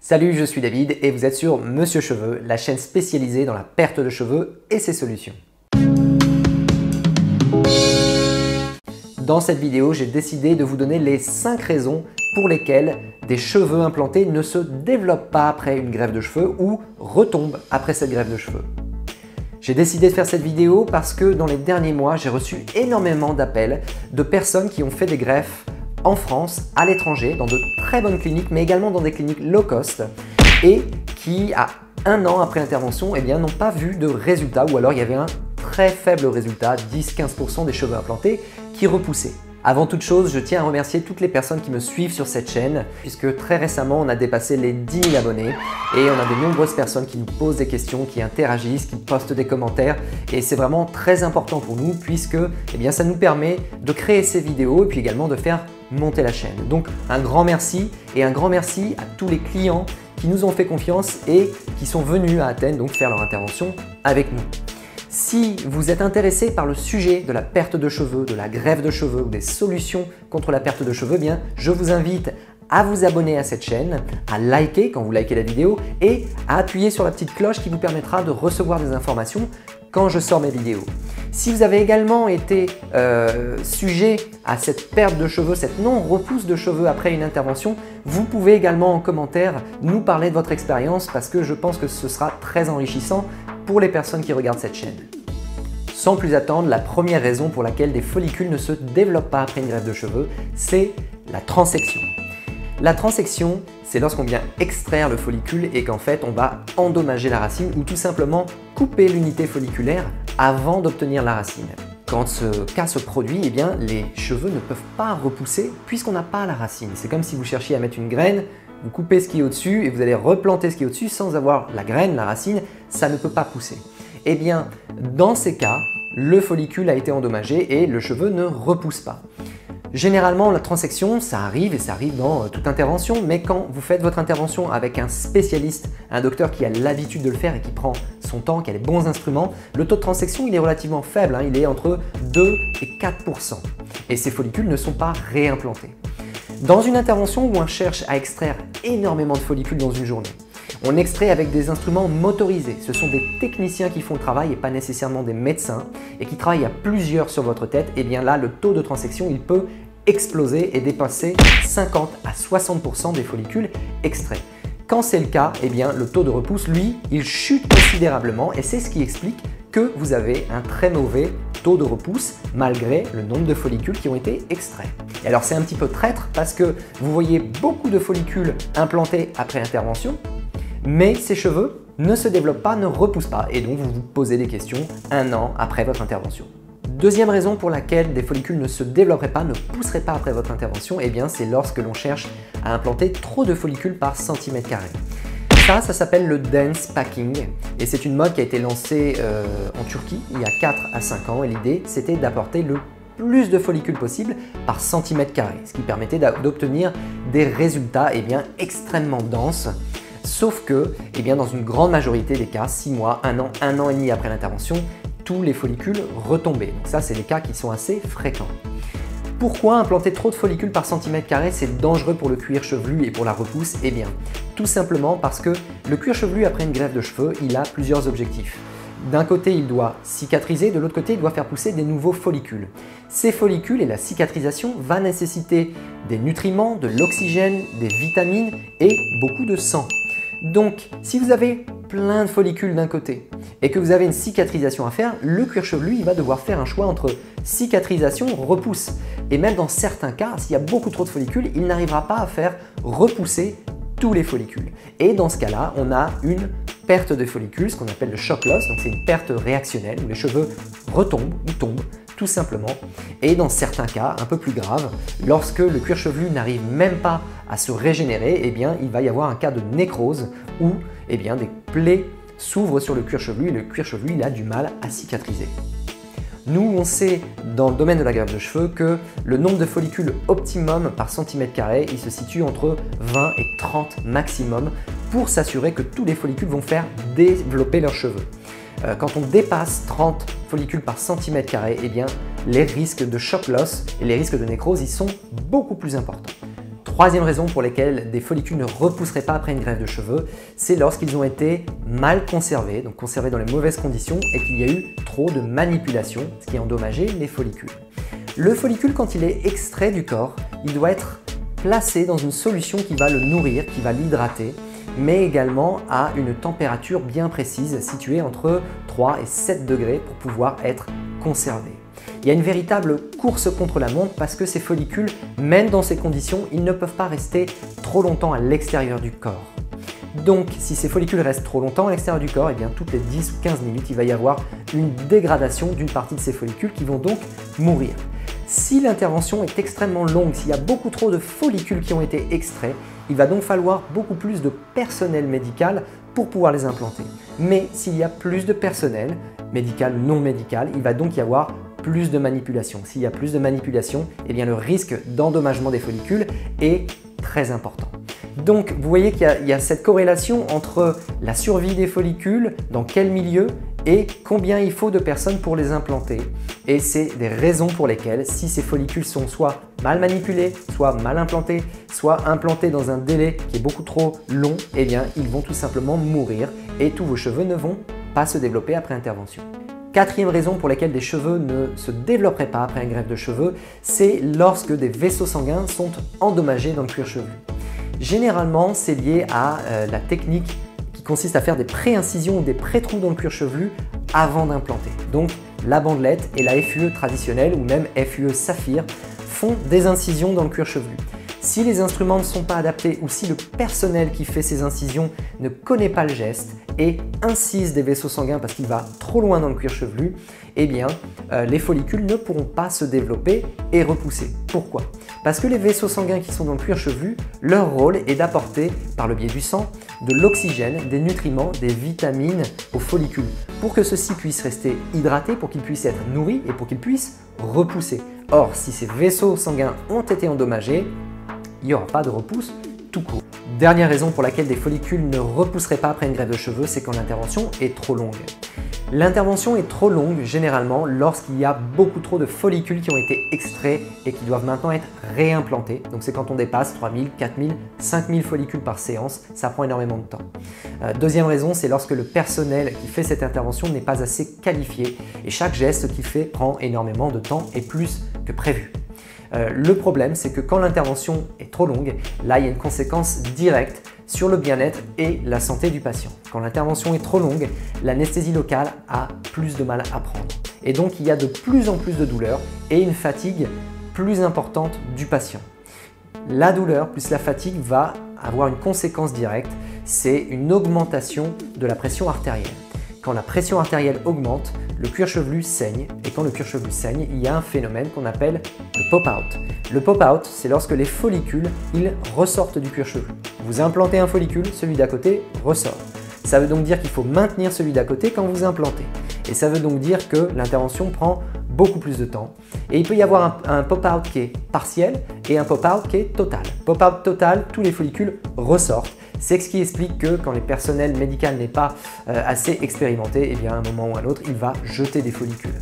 Salut, je suis David et vous êtes sur Monsieur Cheveux, la chaîne spécialisée dans la perte de cheveux et ses solutions. Dans cette vidéo, j'ai décidé de vous donner les 5 raisons pour lesquelles des cheveux implantés ne se développent pas après une greffe de cheveux ou retombent après cette greffe de cheveux. J'ai décidé de faire cette vidéo parce que dans les derniers mois, j'ai reçu énormément d'appels de personnes qui ont fait des greffes en France, à l'étranger, dans de très bonnes cliniques, mais également dans des cliniques low cost et qui, à 1 an après l'intervention, n'ont pas vu de résultat ou alors il y avait un très faible résultat, 10-15% des cheveux implantés qui repoussaient. Avant toute chose, je tiens à remercier toutes les personnes qui me suivent sur cette chaîne puisque très récemment, on a dépassé les 10 000 abonnés et on a de nombreuses personnes qui nous posent des questions, qui interagissent, qui postent des commentaires et c'est vraiment très important pour nous puisque ça nous permet de créer ces vidéos et puis également de faire monter la chaîne. Donc un grand merci et un grand merci à tous les clients qui nous ont fait confiance et qui sont venus à Athènes donc faire leur intervention avec nous. Si vous êtes intéressé par le sujet de la perte de cheveux, de la greffe de cheveux ou des solutions contre la perte de cheveux, je vous invite à vous abonner à cette chaîne, à liker quand vous likez la vidéo et à appuyer sur la petite cloche qui vous permettra de recevoir des informations quand je sors mes vidéos. Si vous avez également été sujet à cette perte de cheveux, cette non-repousse de cheveux après une intervention, vous pouvez également en commentaire nous parler de votre expérience parce que je pense que ce sera très enrichissant pour les personnes qui regardent cette chaîne. Sans plus attendre, la première raison pour laquelle des follicules ne se développent pas après une greffe de cheveux, c'est la transection. La transection, c'est lorsqu'on vient extraire le follicule et qu'en fait on va endommager la racine ou tout simplement couper l'unité folliculaire avant d'obtenir la racine. Quand ce cas se produit, les cheveux ne peuvent pas repousser puisqu'on n'a pas la racine. C'est comme si vous cherchiez à mettre une graine, vous coupez ce qui est au-dessus et vous allez replanter ce qui est au-dessus sans avoir la graine, la racine, ça ne peut pas pousser. Dans ces cas, le follicule a été endommagé et le cheveu ne repousse pas. Généralement, la transection, ça arrive et ça arrive dans toute intervention, mais quand vous faites votre intervention avec un spécialiste, un docteur qui a l'habitude de le faire et qui prend son temps, qui a les bons instruments, le taux de transection il est relativement faible, il est entre 2 et 4%. Et ces follicules ne sont pas réimplantés. Dans une intervention où on cherche à extraire énormément de follicules dans une journée, on extrait avec des instruments motorisés. Ce sont des techniciens qui font le travail et pas nécessairement des médecins et qui travaillent à plusieurs sur votre tête. Là, le taux de transection il peut exploser et dépasser 50 à 60% des follicules extraits. Quand c'est le cas, le taux de repousse, lui, il chute considérablement et c'est ce qui explique que vous avez un très mauvais taux de repousse malgré le nombre de follicules qui ont été extraits. Et alors c'est un petit peu traître parce que vous voyez beaucoup de follicules implantés après intervention, mais ces cheveux ne se développent pas, ne repoussent pas et donc vous vous posez des questions 1 an après votre intervention. Deuxième raison pour laquelle des follicules ne se développeraient pas, ne pousseraient pas après votre intervention, c'est lorsque l'on cherche à implanter trop de follicules par centimètre carré. Ça s'appelle le dense packing et c'est une mode qui a été lancée en Turquie il y a 4 à 5 ans et l'idée c'était d'apporter le plus de follicules possible par centimètre carré, ce qui permettait d'obtenir des résultats extrêmement denses. Sauf que dans une grande majorité des cas, 6 mois, 1 an et demi après l'intervention, tous les follicules retombaient. Donc ça, c'est des cas qui sont assez fréquents. Pourquoi implanter trop de follicules par centimètre carré, c'est dangereux pour le cuir chevelu et pour la repousse? Tout simplement parce que le cuir chevelu après une greffe de cheveux, il a plusieurs objectifs. D'un côté, il doit cicatriser, de l'autre côté, il doit faire pousser des nouveaux follicules. Ces follicules et la cicatrisation va nécessiter des nutriments, de l'oxygène, des vitamines et beaucoup de sang. Donc, si vous avez plein de follicules d'un côté et que vous avez une cicatrisation à faire, le cuir chevelu il va devoir faire un choix entre cicatrisation, repousse. Et même dans certains cas, s'il y a beaucoup trop de follicules, il n'arrivera pas à faire repousser tous les follicules. Et dans ce cas-là, on a une perte de follicules, ce qu'on appelle le shock loss, donc c'est une perte réactionnelle où les cheveux retombent ou tombent tout simplement. Et dans certains cas, un peu plus graves, lorsque le cuir chevelu n'arrive même pas à se régénérer, il va y avoir un cas de nécrose où des plaies s'ouvrent sur le cuir chevelu et le cuir chevelu il a du mal à cicatriser. Nous, on sait dans le domaine de la greffe de cheveux que le nombre de follicules optimum par centimètre carré, il se situe entre 20 et 30 maximum pour s'assurer que tous les follicules vont faire développer leurs cheveux. Quand on dépasse 30 follicules par centimètre carré, les risques de shock loss et les risques de nécrose ils sont beaucoup plus importants. Troisième raison pour laquelle des follicules ne repousseraient pas après une greffe de cheveux, c'est lorsqu'ils ont été mal conservés, donc conservés dans les mauvaises conditions et qu'il y a eu trop de manipulation, ce qui a endommagé les follicules. Le follicule, quand il est extrait du corps, il doit être placé dans une solution qui va le nourrir, qui va l'hydrater, mais également à une température bien précise, située entre 3 et 7 degrés pour pouvoir être conservé. Il y a une véritable course contre la montre parce que ces follicules, même dans ces conditions, ils ne peuvent pas rester trop longtemps à l'extérieur du corps. Donc, si ces follicules restent trop longtemps à l'extérieur du corps, eh bien, toutes les 10 ou 15 minutes, il va y avoir une dégradation d'une partie de ces follicules qui vont donc mourir. Si l'intervention est extrêmement longue, s'il y a beaucoup trop de follicules qui ont été extraits, il va donc falloir beaucoup plus de personnel médical pour pouvoir les implanter. Mais s'il y a plus de personnel, médical ou non médical, il va donc y avoir plus de manipulation. S'il y a plus de manipulation, eh bien, le risque d'endommagement des follicules est très important. Donc, vous voyez qu'il y a cette corrélation entre la survie des follicules, dans quel milieu et combien il faut de personnes pour les implanter. Et c'est des raisons pour lesquelles, si ces follicules sont soit mal manipulés, soit mal implantés, soit implantés dans un délai qui est beaucoup trop long, eh bien, ils vont tout simplement mourir et tous vos cheveux ne vont pas se développer après intervention. Quatrième raison pour laquelle des cheveux ne se développeraient pas après une greffe de cheveux, c'est lorsque des vaisseaux sanguins sont endommagés dans le cuir chevelu. Généralement, c'est lié à la technique qui consiste à faire des pré-incisions ou des pré-trous dans le cuir chevelu avant d'implanter. Donc, la bandelette et la FUE traditionnelle ou même FUE saphir font des incisions dans le cuir chevelu. Si les instruments ne sont pas adaptés ou si le personnel qui fait ces incisions ne connaît pas le geste et incise des vaisseaux sanguins parce qu'il va trop loin dans le cuir chevelu, eh bien, les follicules ne pourront pas se développer et repousser. Pourquoi? Parce que les vaisseaux sanguins qui sont dans le cuir chevelu, leur rôle est d'apporter, par le biais du sang, de l'oxygène, des nutriments, des vitamines aux follicules pour que ceux-ci puissent rester hydratés, pour qu'ils puissent être nourris et pour qu'ils puissent repousser. Or, si ces vaisseaux sanguins ont été endommagés, il n'y aura pas de repousse tout court. Dernière raison pour laquelle des follicules ne repousseraient pas après une greffe de cheveux, c'est quand l'intervention est trop longue. L'intervention est trop longue généralement lorsqu'il y a beaucoup trop de follicules qui ont été extraits et qui doivent maintenant être réimplantés. Donc c'est quand on dépasse 3000, 4000, 5000 follicules par séance, ça prend énormément de temps. Deuxième raison, c'est lorsque le personnel qui fait cette intervention n'est pas assez qualifié et chaque geste qu'il fait prend énormément de temps et plus que prévu. Le problème, c'est que quand l'intervention est trop longue, là, il y a une conséquence directe sur le bien-être et la santé du patient. Quand l'intervention est trop longue, l'anesthésie locale a plus de mal à prendre. Et donc, il y a de plus en plus de douleur et une fatigue plus importante du patient. La douleur plus la fatigue va avoir une conséquence directe, c'est une augmentation de la pression artérielle. Quand la pression artérielle augmente, le cuir chevelu saigne et quand le cuir chevelu saigne, il y a un phénomène qu'on appelle le pop-out. Le pop-out, c'est lorsque les follicules, ils ressortent du cuir chevelu. Vous implantez un follicule, celui d'à côté ressort. Ça veut donc dire qu'il faut maintenir celui d'à côté quand vous implantez. Et ça veut donc dire que l'intervention prend beaucoup plus de temps. Et il peut y avoir un pop-out qui est partiel et un pop-out qui est total. Pop-out total, tous les follicules ressortent. C'est ce qui explique que quand le personnel médical n'est pas assez expérimenté, eh bien à un moment ou à un autre, il va jeter des follicules.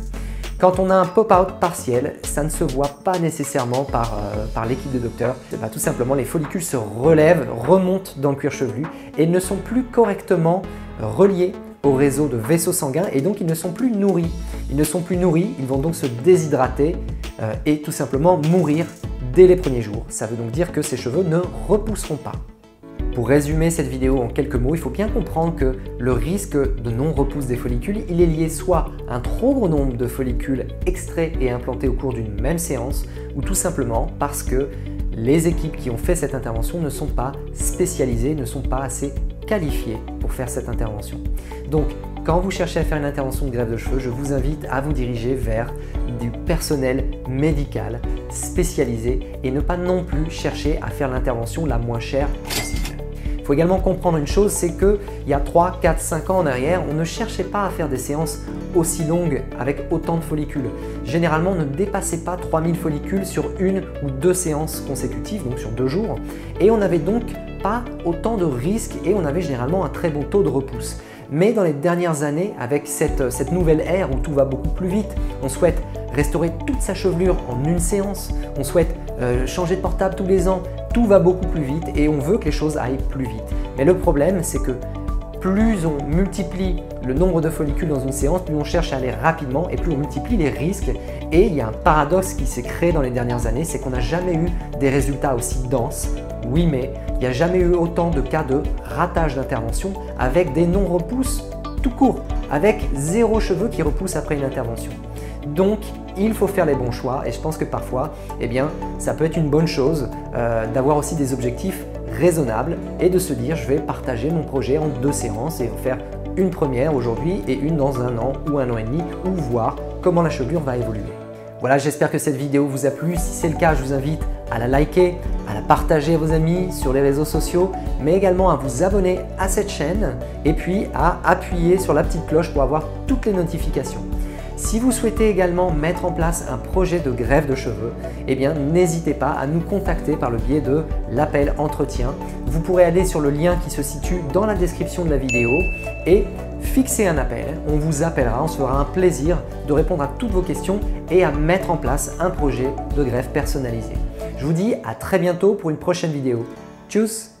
Quand on a un pop-out partiel, ça ne se voit pas nécessairement par l'équipe de docteurs. Tout simplement, les follicules se relèvent, remontent dans le cuir chevelu et ne sont plus correctement reliés au réseau de vaisseaux sanguins et donc ils ne sont plus nourris. Ils ne sont plus nourris, ils vont donc se déshydrater et tout simplement mourir dès les premiers jours. Ça veut donc dire que ces cheveux ne repousseront pas. Pour résumer cette vidéo en quelques mots, il faut bien comprendre que le risque de non-repousse des follicules, il est lié soit à un trop gros nombre de follicules extraits et implantés au cours d'une même séance, ou tout simplement parce que les équipes qui ont fait cette intervention ne sont pas spécialisées, ne sont pas assez qualifiées pour faire cette intervention. Donc, quand vous cherchez à faire une intervention de greffe de cheveux, je vous invite à vous diriger vers du personnel médical spécialisé et ne pas non plus chercher à faire l'intervention la moins chère possible. Il faut également comprendre une chose, c'est qu'il y a 3, 4, 5 ans en arrière, on ne cherchait pas à faire des séances aussi longues avec autant de follicules. Généralement, on ne dépassait pas 3000 follicules sur une ou deux séances consécutives, donc sur 2 jours. Et on n'avait donc pas autant de risques et on avait généralement un très bon taux de repousse. Mais dans les dernières années, avec cette nouvelle ère où tout va beaucoup plus vite, on souhaite restaurer toute sa chevelure en une séance, on souhaite changer de portable tous les ans, tout va beaucoup plus vite et on veut que les choses aillent plus vite. Mais le problème, c'est que plus on multiplie le nombre de follicules dans une séance, plus on cherche à aller rapidement et plus on multiplie les risques. Et il y a un paradoxe qui s'est créé dans les dernières années, c'est qu'on n'a jamais eu des résultats aussi denses. Oui, mais il n'y a jamais eu autant de cas de ratage d'intervention avec des non-repousses tout court, avec 0 cheveux qui repoussent après une intervention. Donc, il faut faire les bons choix et je pense que parfois, eh bien, ça peut être une bonne chose d'avoir aussi des objectifs raisonnables et de se dire je vais partager mon projet en 2 séances et en faire une première aujourd'hui et une dans 1 an ou 1 an et demi ou voir comment la chevelure va évoluer. Voilà, j'espère que cette vidéo vous a plu. Si c'est le cas, je vous invite à la liker, à la partager à vos amis sur les réseaux sociaux, mais également à vous abonner à cette chaîne et puis à appuyer sur la petite cloche pour avoir toutes les notifications. Si vous souhaitez également mettre en place un projet de greffe de cheveux, eh bien n'hésitez pas à nous contacter par le biais de l'appel entretien. Vous pourrez aller sur le lien qui se situe dans la description de la vidéo et fixer un appel. On vous appellera, on se fera un plaisir de répondre à toutes vos questions et à mettre en place un projet de greffe personnalisé. Je vous dis à très bientôt pour une prochaine vidéo. Tchuss!